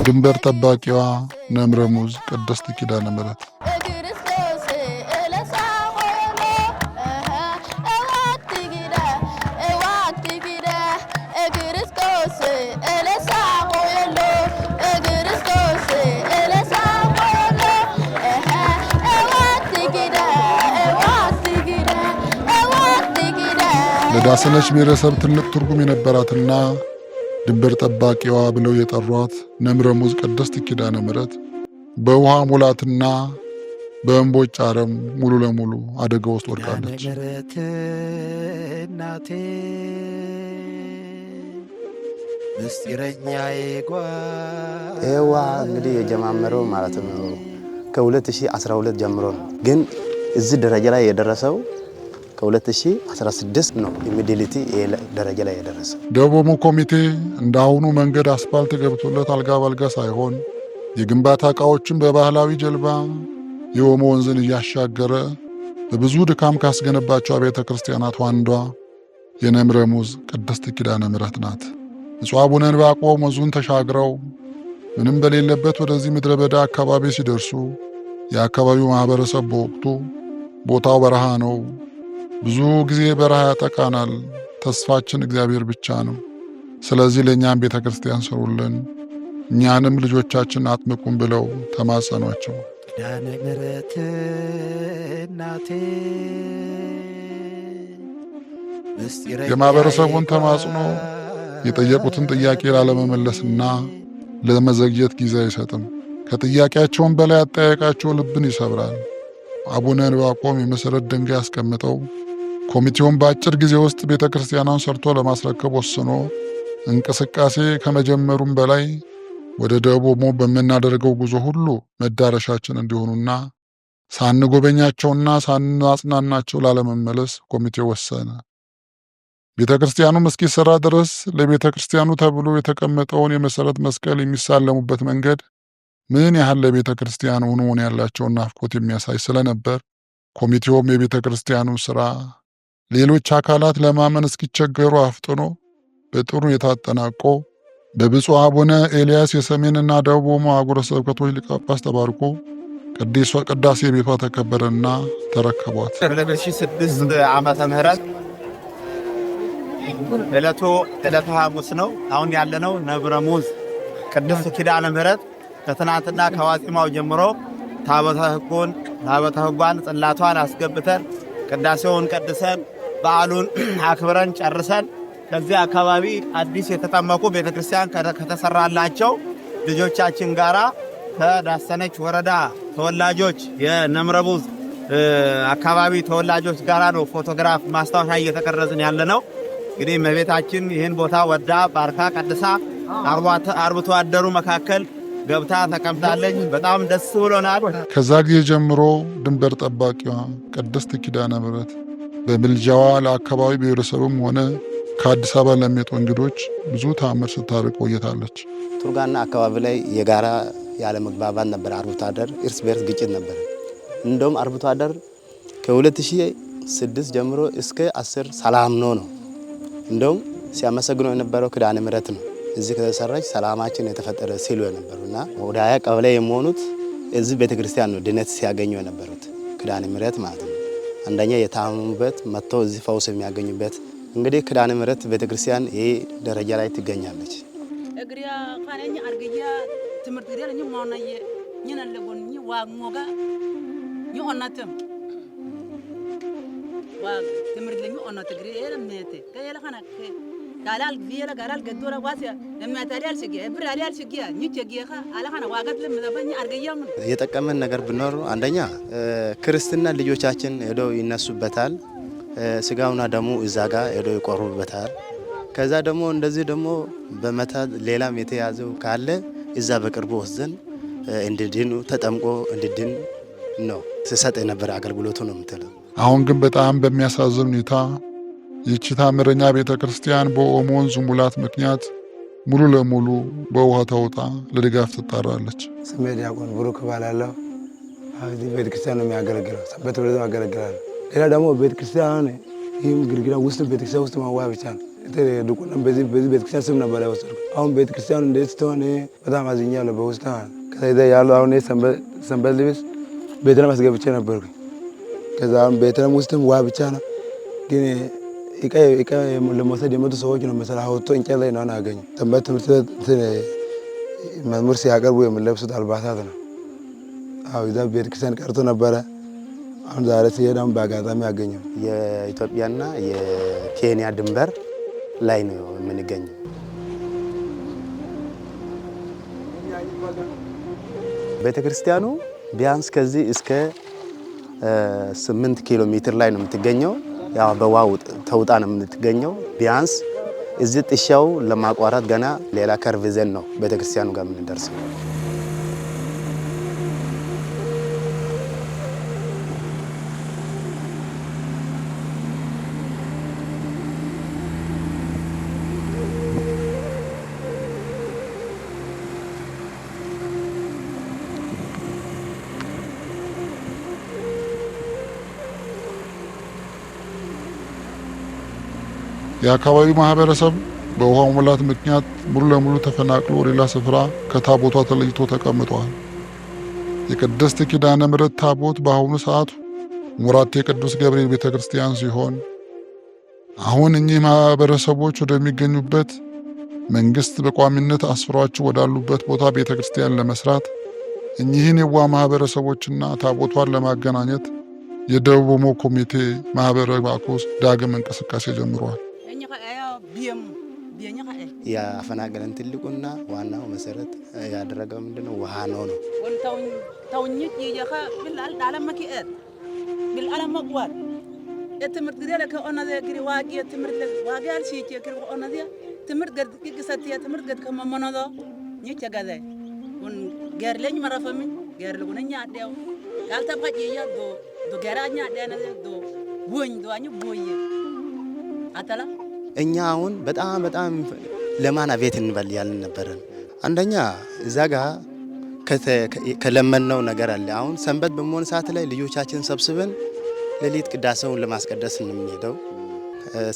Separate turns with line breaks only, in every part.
ድንበር ጠባቂዋ ነምረ ሙዝ ቅድስት ኪዳነ ምሕረት ለዳሰነች ብሔረሰብ ትልቅ ትርጉም የነበራትና ድንበር ጠባቂዋ ብለው የጠሯት ነምረ ሙዝ ቅድስት ኪዳነ ምሕረት በውሃ ሙላትና በእምቦጭ አረም ሙሉ ለሙሉ አደጋ ውስጥ ወድቃለች።
ኤዋ እንግዲህ የጀማመረው ማለት ነው ከ2012 ጀምሮ ነው። ግን እዚህ ደረጃ ላይ የደረሰው ከ2016 ነው። ኢሚዲሊቲ ደረጃ ላይ የደረሰው
ደቡብ ኮሚቴ እንዳሁኑ መንገድ አስፋልት ገብቶለት አልጋ ባልጋ ሳይሆን የግንባታ ዕቃዎችን በባህላዊ ጀልባ የኦሞ ወንዝን እያሻገረ በብዙ ድካም ካስገነባቸው አብያተ ክርስቲያናት አንዷ የነምረ ሙዝ ቅድስት ኪዳነ ምሕረት ናት። ብፁዕ አቡነ ዕንባቆም ወንዙን ተሻግረው ምንም በሌለበት ወደዚህ ምድረ በዳ አካባቢ ሲደርሱ የአካባቢው ማህበረሰብ በወቅቱ ቦታው በረሃ ነው፣ ብዙ ጊዜ በረሃ ያጠቃናል፣ ተስፋችን እግዚአብሔር ብቻ ነው፣ ስለዚህ ለእኛም ቤተ ክርስቲያን ሰሩልን፣ እኛንም ልጆቻችን አጥምቁን ብለው ተማጸኗቸው።
ኪዳነ ምሕረት እናቴ
የማህበረሰቡን ተማጽኖ የጠየቁትን ጥያቄ ላለመመለስና ለመዘግየት ጊዜ አይሰጥም። ከጥያቄያቸውን በላይ አጠያየቃቸው ልብን ይሰብራል። አቡነ ዕንባቆም የመሰረት ድንጋይ አስቀምጠው ኮሚቴውን በአጭር ጊዜ ውስጥ ቤተ ክርስቲያኗን ሰርቶ ለማስረከብ ወስኖ እንቅስቃሴ ከመጀመሩም በላይ ወደ ደቡብ ኦሞ በምናደርገው ጉዞ ሁሉ መዳረሻችን እንዲሆኑና ሳንጎበኛቸውና ሳናጽናናቸው ላለመመለስ ኮሚቴው ወሰነ። ቤተ ክርስቲያኑ እስኪሰራ ድረስ ለቤተ ክርስቲያኑ ተብሎ የተቀመጠውን የመሰረት መስቀል የሚሳለሙበት መንገድ ምን ያህል ለቤተ ክርስቲያኑ መሆን ያላቸውን ናፍቆት የሚያሳይ ስለነበር ኮሚቴውም የቤተ ክርስቲያኑን ሥራ ሌሎች አካላት ለማመን እስኪቸገሩ አፍጥኖ በጥሩ የታጠናቆ በብፁዕ አቡነ ኤልያስ የሰሜንና ደቡብ ኦሞ አህጉረ ስብከቶች ሊቀ ጳጳስ ተባርኮ ቅዳሴ ቤቷ ተከበረና ተረከቧት።
2006 ዓመተ ምህረት ዕለቱ ሐሙስ ነው። አሁን ያለነው ነምረ ሙዝ ቅድስት ኪዳነ ምሕረት ከትናንትና ከዋዜማው ጀምሮ ታቦተ ሕጓን ጽላቷን አስገብተን ቅዳሴውን ቀድሰን በዓሉን አክብረን ጨርሰን ከዚህ አካባቢ አዲስ የተጠመቁ ቤተክርስቲያን ከተሰራላቸው ልጆቻችን ጋራ ከዳሰነች ወረዳ ተወላጆች የነምረ ሙዝ አካባቢ ተወላጆች ጋራ ነው ፎቶግራፍ ማስታወሻ እየተቀረጽን ያለነው። እንግዲህ እመቤታችን ይህን ቦታ ወዳ ባርካ ቀድሳ አርብቶ አደሩ መካከል ገብታ ተቀምጣለች። በጣም ደስ ብሎናል።
ከዛ ጊዜ ጀምሮ ድንበር ጠባቂዋ ቅድስት ኪዳነ ምሕረት በምልጃዋ ለአካባቢ ብሔረሰብም ሆነ ከአዲስ አበባ ለሚመጡ እንግዶች ብዙ ተአምር ስታደርግ ቆይታለች።
ቱርጋና አካባቢ ላይ የጋራ ያለ መግባባት ነበር። አርብቶ አደር እርስ በርስ ግጭት ነበር። እንደውም አርብቶ አደር ከ2006 ጀምሮ እስከ 10 ሰላም ነው። እንደውም ሲያመሰግነው የነበረው ኪዳነ ምሕረት ነው። እዚህ ከተሰራች ሰላማችን የተፈጠረ ሲሉ የነበሩና ወደ 20 ቀበሌ የሆኑት እዚህ ቤተክርስቲያን ነው ድነት ሲያገኙ የነበሩት ኪዳነ ምሕረት ማለት ነው። አንደኛ የታመሙበት መጥተው እዚህ ፈውስ የሚያገኙበት እንግዲህ ኪዳነ ምሕረት ቤተክርስቲያን ይሄ ደረጃ ላይ ትገኛለች።
እግሪያ ካነኝ አርግያ ትምርት ግሪያ ለኝ ማውናየ ñenalebon ñi wamoga ñi onatem wa timrid lañu onat gri ele mete kayela khana galal biela galal gadora wasiya ለማታሪያል ሲገ ብራሪያል ሲገ ñi ተገኻ አላ khana ዋጋት ለምዘበኝ አርገያም
የጠቀመን ነገር ቢኖር አንደኛ ክርስትና ልጆቻችን ሄደው ይነሱበታል። ስጋውና ደሙ እዛ ጋር ሄደው ይቆርቡበታል። ከዛ ደግሞ እንደዚህ ደግሞ በመታ ሌላም የተያዘው ካለ እዛ በቅርቡ ወስደን እንድድኑ ተጠምቆ እንድድን ነው ሲሰጥ የነበረ አገልግሎቱ ነው የምትለው።
አሁን ግን በጣም በሚያሳዝን ሁኔታ ይህች ታምረኛ ቤተ ክርስቲያን በኦሞ ወንዝ ሙላት ምክንያት ሙሉ ለሙሉ በውሃ ተውጣ ለድጋፍ ትጣራለች።
ስሜ ዲያቆን ብሩክ እባላለሁ። እዚህ ቤተ ክርስቲያን ነው የሚያገለግለው። ሰንበት ትምህርት ቤት ያገለግላል። ሌላ ደግሞ ቤተ ክርስቲያን ይህም ግድግዳ ውስጥ ቤተክርስቲያን ውስጥ ማዋያ ብቻ ነው። ድቁናም በዚህ ቤተክርስቲያን ስም ነበር ያወሰድኩት። አሁን ቤተክርስቲያኑ እንዴት ስትሆን በጣም አዝኛለሁ በውስጥ ከዛ ያለው አሁን ሰንበት ልብስ ቤተልሔም አስገብቼ ነበርኩኝ። ከዛ አሁን ቤተልሔም ውስጥም ውሃ ብቻ ነው። ግን እቃ ለመውሰድ የመጡ ሰዎች ነው መሰለህ አውጥቶ እንጨት ላይ ነው አገኘ። ሰንበት ትምህርት ቤት መዝሙር ሲያቀርቡ የሚለብሱት አልባሳት ነው። አዎ እዛ ቤተክርስቲያን ቀርቶ ነበረ። አሁን ዛሬ ሲሄድ አሁን በአጋጣሚ አገኘው።
የኢትዮጵያና የኬንያ ድንበር ላይ ነው የምንገኘው። ቤተክርስቲያኑ ቢያንስ ከዚህ እስከ 8 ኪሎ ሜትር ላይ ነው የምትገኘው። ያው በዋው ተውጣ ነው የምትገኘው። ቢያንስ እዚህ ጥሻው ለማቋረጥ ገና ሌላ ከርቭ ዘን ነው ቤተክርስቲያኑ ጋር የምንደርሰው።
የአካባቢው ማህበረሰብ በውሃው ሙላት ምክንያት ሙሉ ለሙሉ ተፈናቅሎ ሌላ ስፍራ ከታቦቷ ተለይቶ ተቀምጧል። የቅድስት ኪዳነ ምሕረት ታቦት በአሁኑ ሰዓት ሙራቴ ቅዱስ ገብርኤል ቤተክርስቲያን ሲሆን አሁን እኚህ ማህበረሰቦች ወደሚገኙበት መንግስት በቋሚነት አስፍሯቸው ወዳሉበት ቦታ ቤተክርስቲያን ለመስራት እኚህን የዋ ማህበረሰቦችና ታቦቷን ለማገናኘት የደቡብ ኦሞ ኮሚቴ ማህበረ ባኮስ ዳግም እንቅስቃሴ ጀምሯል።
ያፈናቀለን ትልቁና ዋናው መሰረት ያደረገው ምንድነው? ውሃ ነው።
ተውኝት ይየኻ بالعل على مكيات بالعلم مقوال التمرت قديله كأنا ذا كري واقي التمرت واقي الشيء كري أنا ذا تمرت قد كيساتيا تمرت قد كم منا ذا نيجي كذا ون غير لين مرة فمن غير لقونا نياديو قال تبغى يجيا دو غير نيادي أنا ذا دو بوين دو أنيو بويه أتلا
እኛ አሁን በጣም ለማን አቤት እንበል ያልን ነበርን። አንደኛ እዛ ጋር ከለመነው ነገር አለ። አሁን ሰንበት በመሆን ሰዓት ላይ ልጆቻችን ሰብስበን ሌሊት ቅዳሴውን ለማስቀደስ እንምንሄደው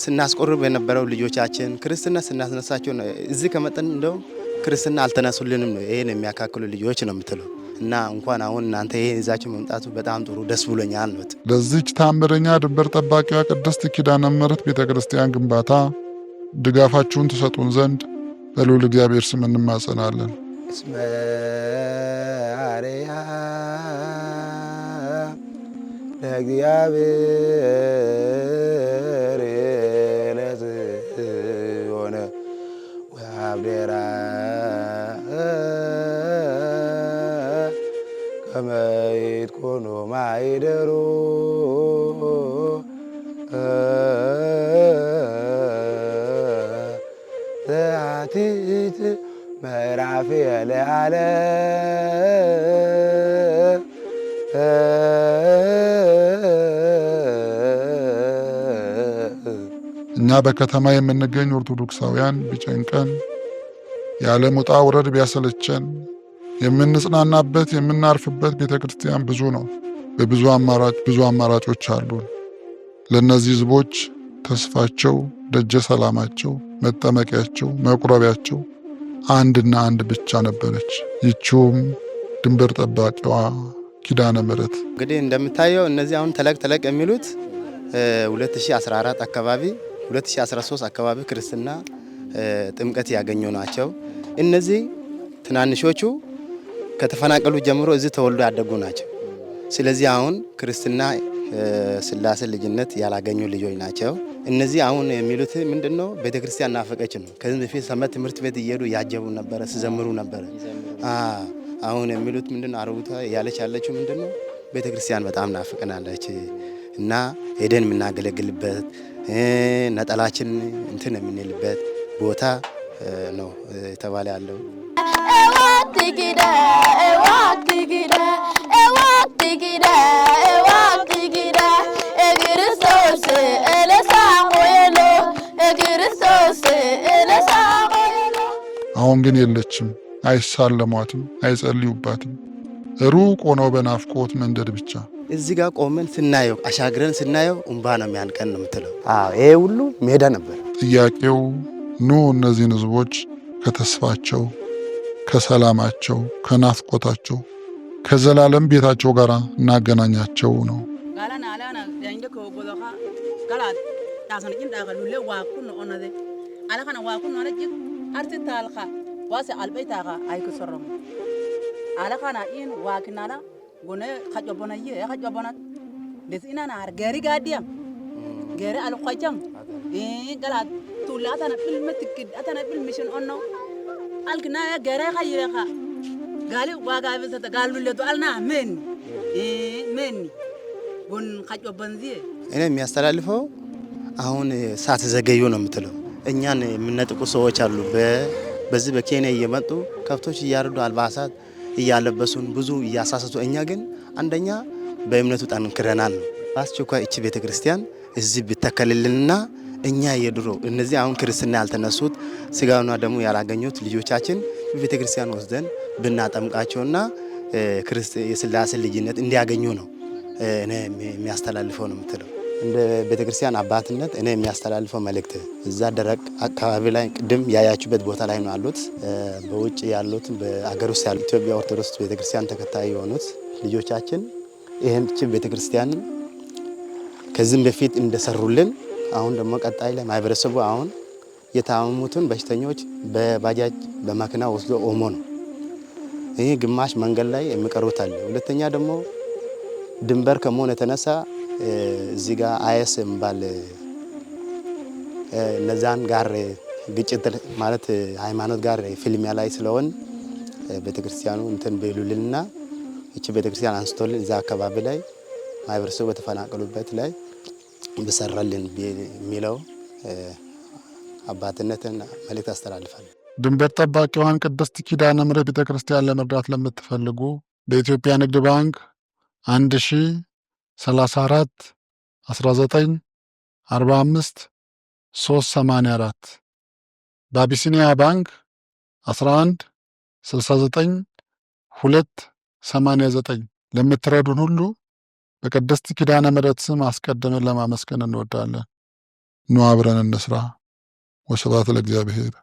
ስናስቆርብ የነበረው ልጆቻችን ክርስትና ስናስነሳቸው እዚህ ከመጠን እንደው ክርስትና አልተነሱልንም ነው ይሄን የሚያካክሉ ልጆች ነው የምትለው። እና እንኳን አሁን እናንተ ይሄ ይዛችሁ መምጣቱ በጣም ጥሩ ደስ ብሎኛል ነው።
ለዚህች ታምረኛ ድንበር ጠባቂዋ ቅድስት ኪዳነ ምሕረት ቤተክርስቲያን ግንባታ ድጋፋችሁን ትሰጡን ዘንድ በልዑል እግዚአብሔር ስም እንማጸናለን።
እስመ አርያ ለእግዚአብሔር ለዝሆነ ወአብደራ ከመይት ኮኖ ማይደሩ ዘአቲት ምዕራፍ የለዓለ
እኛ በከተማ የምንገኝ ኦርቶዶክሳውያን ቢጨንቀን የዓለም ውጣ ውረድ ቢያሰለቸን የምንጽናናበት የምናርፍበት ቤተክርስቲያን ብዙ ነው። በብዙ አማራጮች አሉን። ለነዚህ ህዝቦች ተስፋቸው፣ ደጀ ሰላማቸው፣ መጠመቂያቸው፣ መቁረቢያቸው አንድና አንድ ብቻ ነበረች። ይቺውም ድንበር ጠባቂዋ ኪዳነ ምሕረት።
እንግዲህ እንደምታየው እነዚህ አሁን ተለቅ የሚሉት 2014 አካባቢ 2013 አካባቢ ክርስትና ጥምቀት ያገኙ ናቸው። እነዚህ ትናንሾቹ ከተፈናቀሉ ጀምሮ እዚህ ተወልዶ ያደጉ ናቸው። ስለዚህ አሁን ክርስትና ስላሴ ልጅነት ያላገኙ ልጆች ናቸው። እነዚህ አሁን የሚሉት ምንድነው? ቤተክርስቲያን ናፈቀች ነው። ከዚህ በፊት ሰንበት ትምህርት ቤት እየሄዱ ያጀቡ ነበረ፣ ሲዘምሩ ነበረ። አሁን የሚሉት ምንድነው? አሮጊቷ ያለች ያለችው ምንድነው? ቤተክርስቲያን በጣም ናፍቀናለች እና ሄደን የምናገለግልበት ነጠላችን እንትን የምንልበት ቦታ ነው የተባለ ያለው።
አሁን ግን የለችም። አይሳለሟትም፣ አይጸልዩባትም። ሩቅ ሆነው በናፍቆት መንደድ ብቻ።
እዚህ ጋር ቆመን ስናየው አሻግረን ስናየው እንባ ነው የሚያንቀን ነው የምትለው። ይሄ ሁሉ ሜዳ ነበር።
ጥያቄው ኑ እነዚህን ህዝቦች ከተስፋቸው፣ ከሰላማቸው፣ ከናፍቆታቸው፣ ከዘላለም ቤታቸው ጋር እናገናኛቸው ነው።
gone khajobona ye khajobona desina na gari gadiam gari al khajam gala tulata na film tikid atana film mission onno alkna ya gari khayira kha gali waga bizata galu le do alna men gon khajobonzi
እኔ የሚያስተላልፈው አሁን ሰዓት ዘገዩ ነው የምትለው። እኛን የምንነጥቁ ሰዎች አሉ። በዚህ በኬንያ እየመጡ ከብቶች እያርዱ አልባሳት እያለበሱን ብዙ እያሳሰቱ፣ እኛ ግን አንደኛ በእምነቱ ጠንክረናል ነው። በአስቸኳይ እቺ ቤተክርስቲያን እዚህ ቢተከልልንና እኛ የድሮ እነዚህ አሁን ክርስትና ያልተነሱት ስጋውና ደሙ ያላገኙት ልጆቻችን ቤተክርስቲያን ወስደን ብናጠምቃቸውና የሥላሴ ልጅነት እንዲያገኙ ነው እኔ የሚያስተላልፈው ነው የምትለው። እንደ ቤተክርስቲያን አባትነት እኔ የሚያስተላልፈው መልእክት እዛ ደረቅ አካባቢ ላይ ቅድም ያያችሁበት ቦታ ላይ ነው ያሉት። በውጭ ያሉት በአገር ውስጥ ያሉት ኢትዮጵያ ኦርቶዶክስ ቤተክርስቲያን ተከታይ የሆኑት ልጆቻችን ይሄን ቤተክርስቲያን ከዚህም በፊት እንደሰሩልን አሁን ደግሞ ቀጣይ ላይ ማህበረሰቡ አሁን የታመሙትን በሽተኞች በባጃጅ በማኪና ወስዶ ኦሞ ነው። ይሄ ግማሽ መንገድ ላይ የሚቀሩት አለ። ሁለተኛ ደግሞ ድንበር ከመሆን የተነሳ እዚህ ጋር አይስ የሚባል እነዛን ጋር ግጭት ማለት ሃይማኖት ጋር ፊልሚያ ላይ ስለሆን ቤተክርስቲያኑ እንትን በሉልና እቺ ቤተክርስቲያን አንስቶልን እዛ አካባቢ ላይ ማህበረሰቡ በተፈናቀሉበት ላይ በሰራልን የሚለው አባትነትን መልእክት አስተላልፋለሁ።
ድንበር ጠባቂዋን ቅድስት ኪዳነ ምሕረት ቤተክርስቲያን ለመርዳት ለምትፈልጉ በኢትዮጵያ ንግድ ባንክ 1034 19 45 384 በአቢሲኒያ ባንክ 11 69 2 89 ለምትረዱን ሁሉ በቅድስት ኪዳነ ምሕረት ስም አስቀድመን ለማመስገን እንወዳለን። ኑ አብረን እንስራ። ወስብሐት ለእግዚአብሔር።